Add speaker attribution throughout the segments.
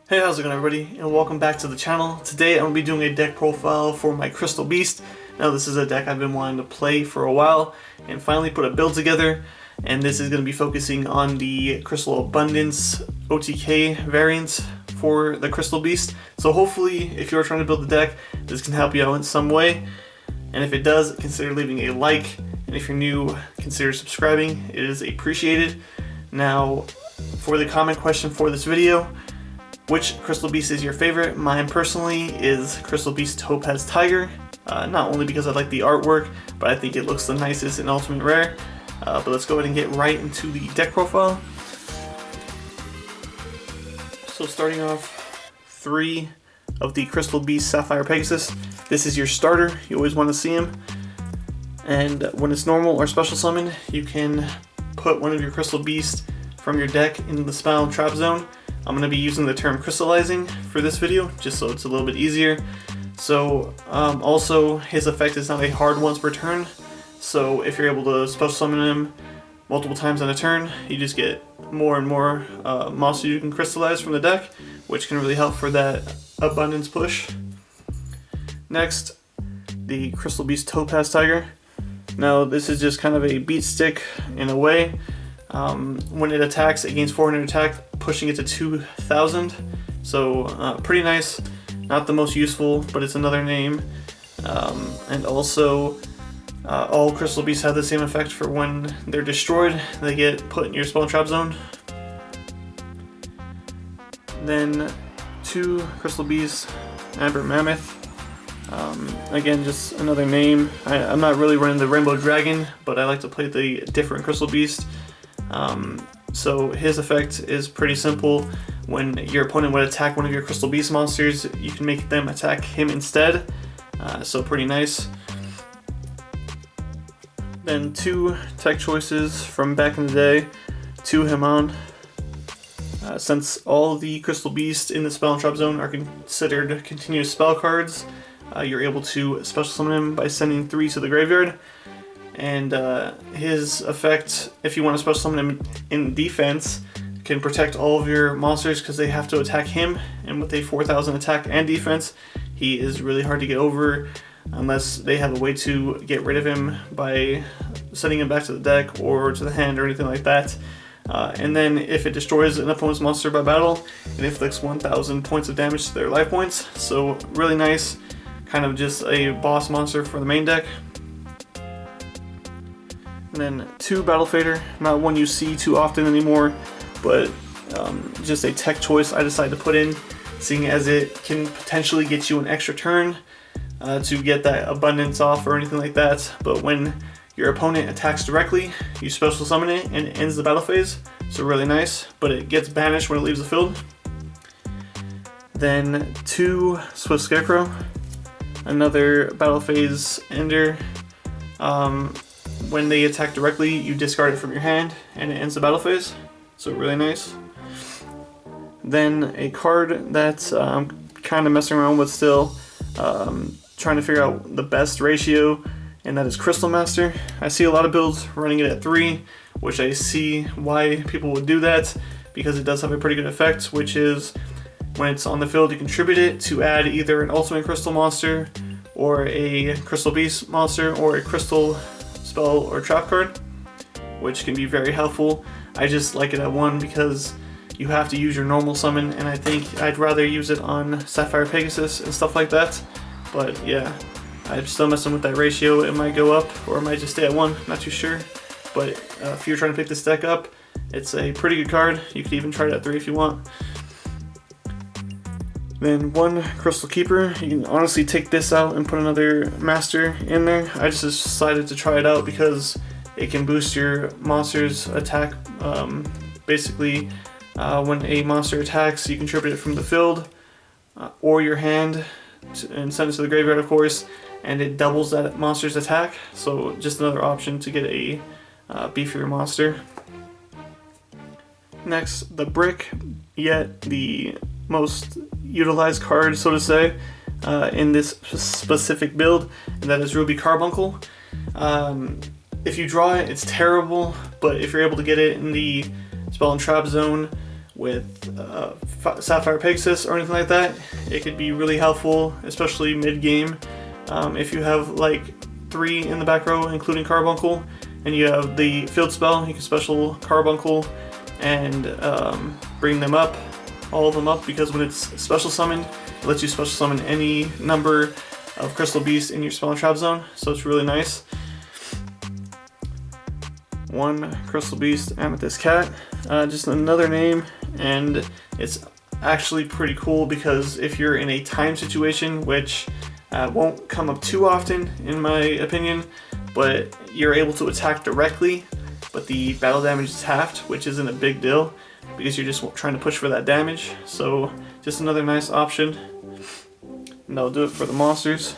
Speaker 1: Hey, how's it going everybody, and welcome back to the channel. Today I'm going to be doing a deck profile for my Crystal Beast. Now this is a deck I've been wanting to play for a while and finally put a build together, and this is going to be focusing on the Crystal Abundance OTK variant for the Crystal Beast. So hopefully if you're trying to build the deck, this can help you out in some way, and if it does, consider leaving a like, and if you're new, consider subscribing. It is appreciated. Now for the comment question for this video, which Crystal Beast is your favorite? Mine personally is Crystal Beast Topaz Tiger, not only because I like the artwork, but I think it looks the nicest in Ultimate Rare. But let's go ahead and get right into the deck profile. So starting off, 3 of the Crystal Beast Sapphire Pegasus. This is your starter, you always want to see him. And when it's normal or special summon, you can put one of your Crystal Beasts from your deck in the spell and trap zone. I'm going to be using the term crystallizing for this video, just so it's a little bit easier. So also his effect is not a hard once per turn, so if you're able to special summon him multiple times on a turn, you just get more and more monsters you can crystallize from the deck, which can really help for that abundance push. Next, the Crystal Beast Topaz Tiger. Now this is just kind of a beat stick in a way. When it attacks, it gains 400 attack, pushing it to 2,000. So pretty nice. Not the most useful, but it's another name. And also, all Crystal Beasts have the same effect for when they're destroyed. They get put in your spell and trap zone. Then 2 Crystal Beasts, Amber Mammoth. Again, just another name. I'm not really running the Rainbow Dragon, but I like to play the different Crystal Beast. So his effect is pretty simple. When your opponent would attack one of your Crystal Beast monsters, you can make them attack him instead. So pretty nice. Then 2 tech choices from back in the day. 2 Hamon. Since all the Crystal Beasts in the spell and trap zone are considered continuous spell cards, you're able to special summon him by sending 3 to the graveyard. And his effect, if you want to special summon him in defense, can protect all of your monsters because they have to attack him, and with a 4,000 attack and defense, he is really hard to get over unless they have a way to get rid of him by sending him back to the deck or to the hand or anything like that. And then if it destroys an opponent's monster by battle, it inflicts 1,000 points of damage to their life points. So really nice, kind of just a boss monster for the main deck. And then 2 Battle Fader, not one you see too often anymore, but just a tech choice I decided to put in, seeing as it can potentially get you an extra turn to get that abundance off or anything like that. But when your opponent attacks directly, you special summon it and it ends the battle phase, so really nice, but it gets banished when it leaves the field. Then 2 Swift Scarecrow, another battle phase ender. When they attack directly, you discard it from your hand and it ends the battle phase, so really nice. Then a card that I'm kind of messing around with still, trying to figure out the best ratio, and that is Crystal Master. I see a lot of builds running it at 3, which I see why people would do that, because it does have a pretty good effect, which is when it's on the field you contribute it to add either an Ultimate Crystal monster or a Crystal Beast monster or a Crystal spell or trap card, which can be very helpful. I just like it at 1 because you have to use your normal summon, and I think I'd rather use it on Sapphire Pegasus and stuff like that. But yeah, I'm still messing with that ratio. It might go up or it might just stay at 1, not too sure. But if you're trying to pick this deck up, it's a pretty good card. You could even try it at 3 if you want. Then 1 Crystal Keeper. You can honestly take this out and put another master in there. I just decided to try it out because it can boost your monster's attack. Basically, when a monster attacks, you contribute it from the field or your hand and send it to the graveyard, of course, and it doubles that monster's attack. So just another option to get a beefier monster. Next, the Brick, yet the most utilized card, so to say, in this specific build, and that is Ruby Carbuncle. If you draw it, it's terrible, but if you're able to get it in the spell and trap zone with Sapphire Pegasus or anything like that, it could be really helpful, especially mid-game. If you have like 3 in the back row, including Carbuncle, and you have the field spell, you can special Carbuncle and bring them up, all of them up, because when it's special summoned, it lets you special summon any number of Crystal Beasts in your spell and trap zone, so it's really nice. 1 Crystal Beast Amethyst Cat, just another name, and it's actually pretty cool because if you're in a time situation, which won't come up too often in my opinion, but you're able to attack directly, but the battle damage is halved, which isn't a big deal because you're just trying to push for that damage. So just another nice option. And that'll do it for the monsters.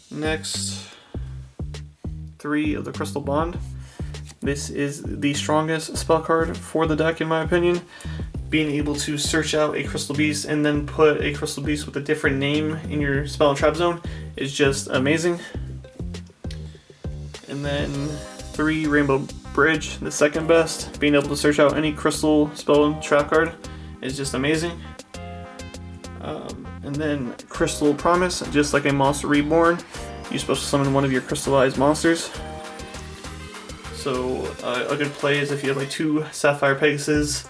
Speaker 1: Next, 3 of the Crystal Bond. This is the strongest spell card for the deck in my opinion. Being able to search out a Crystal Beast and then put a Crystal Beast with a different name in your spell and trap zone is just amazing. And then 3 Rainbow Bridge, the second best. Being able to search out any crystal spell and trap card is just amazing. And then Crystal Promise, just like a Monster Reborn, you special summon one of your crystallized monsters. So a good play is if you have like 2 Sapphire Pegasus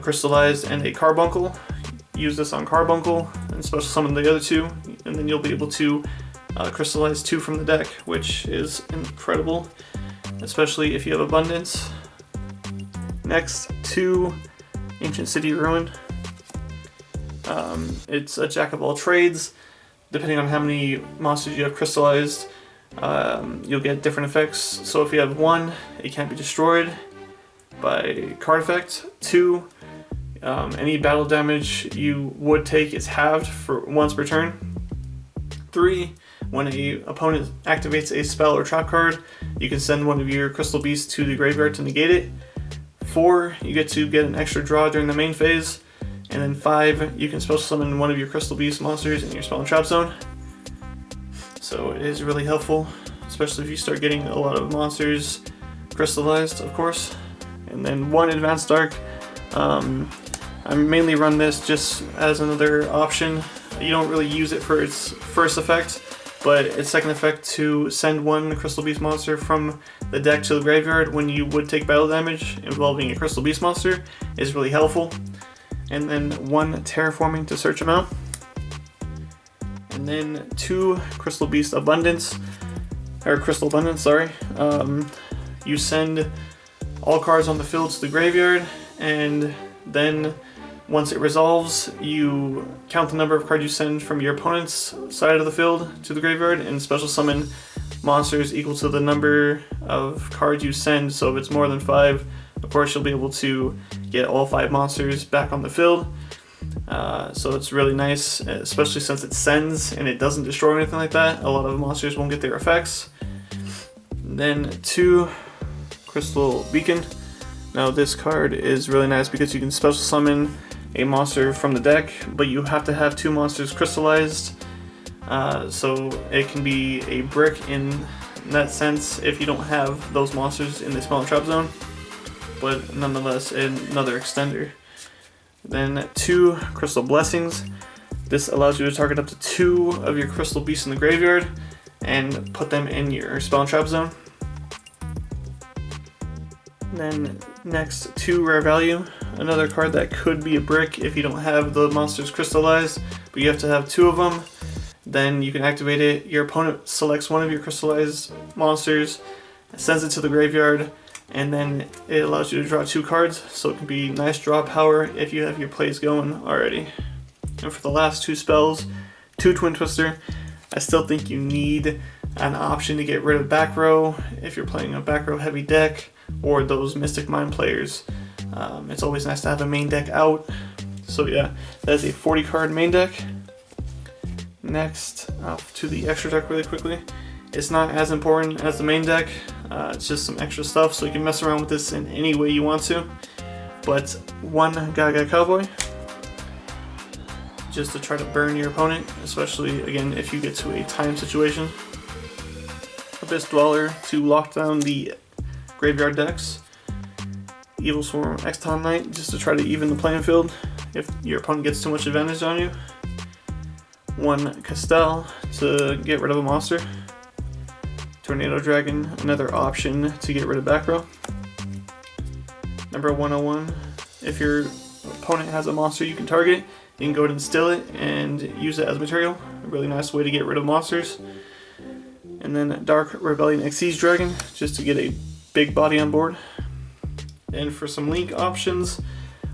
Speaker 1: crystallized and a Carbuncle. Use this on Carbuncle and special summon the other 2, and then you'll be able to crystallize 2 from the deck, which is incredible, especially if you have abundance. Next, 2 Ancient City Ruin. It's a jack of all trades. Depending on how many monsters you have crystallized, you'll get different effects. So if you have 1, it can't be destroyed by card effect. 2, any battle damage you would take is halved for once per turn. 3, when an opponent activates a spell or trap card, you can send one of your Crystal Beasts to the graveyard to negate it. 4, you get to get an extra draw during the main phase. And then 5, you can special summon one of your Crystal Beast monsters in your spell and trap zone. So it is really helpful, especially if you start getting a lot of monsters crystallized, of course. And then 1 Advanced Dark. I mainly run this just as another option. You don't really use it for its first effect, but its second effect to send 1 Crystal Beast monster from the deck to the graveyard when you would take battle damage involving a Crystal Beast monster is really helpful. And then 1 Terraforming to search them out. And then 2 Crystal Beast Abundance, or Crystal Abundance, sorry. You send all cards on the field to the graveyard, and then once it resolves, you count the number of cards you send from your opponent's side of the field to the graveyard and special summon monsters equal to the number of cards you send. So if it's more than 5, of course you'll be able to get all 5 monsters back on the field. So it's really nice, especially since it sends and it doesn't destroy anything like that. A lot of monsters won't get their effects. Then 2 Crystal Beacon. Now this card is really nice because you can special summon a monster from the deck, but you have to have 2 monsters crystallized. So it can be a brick in that sense if you don't have those monsters in the spell and trap zone, but nonetheless another extender. Then 2 Crystal Blessings. This allows you to target up to 2 of your Crystal Beasts in the graveyard and put them in your spell and trap zone. Then next, 2 Rare Value. Another card that could be a brick if you don't have the monsters crystallized, but you have to have 2 of them. Then you can activate it. Your opponent selects one of your crystallized monsters, sends it to the graveyard, and then it allows you to draw 2 cards, so it can be nice draw power if you have your plays going already. And for the last 2 spells, 2 Twin Twister. I still think you need an option to get rid of back row if you're playing a back row heavy deck, or those Mystic Mind players. It's always nice to have a main deck out. So yeah, that is a 40 card main deck. Next, off to the extra deck really quickly. It's not as important as the main deck. It's just some extra stuff, so you can mess around with this in any way you want to. But 1 Gaga Cowboy, just to try to burn your opponent, especially again if you get to a time situation. Abyss Dweller to lock down the graveyard decks. Evil Swarm Exton Knight, just to try to even the playing field if your opponent gets too much advantage on you. 1 Castell to get rid of a monster. Tornado Dragon, another option to get rid of back row. Number 101, if your opponent has a monster you can target, you can go ahead and still it and use it as material. A really nice way to get rid of monsters. And then Dark Rebellion Xyz Dragon, just to get a big body on board. And for some link options,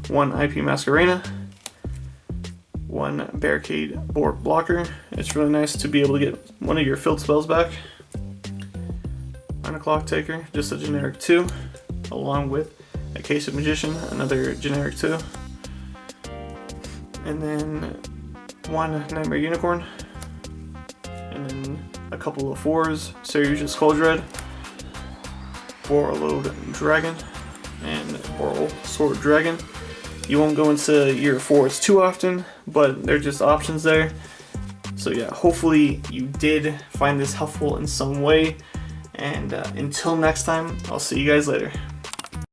Speaker 1: 1 IP Masquerena, 1 Barricade Board Blocker. It's really nice to be able to get one of your field spells back. 9 Clock Taker, just a generic 2, along with a Case of Magician, another generic 2. And then 1 Nightmare Unicorn, and then a couple of 4s, Saryuja Skuldread, Borreload Dragon, and Boral Sword Dragon. You won't go into your 4s too often, but they're just options there. So yeah, hopefully you did find this helpful in some way, and until next time, I'll see you guys later.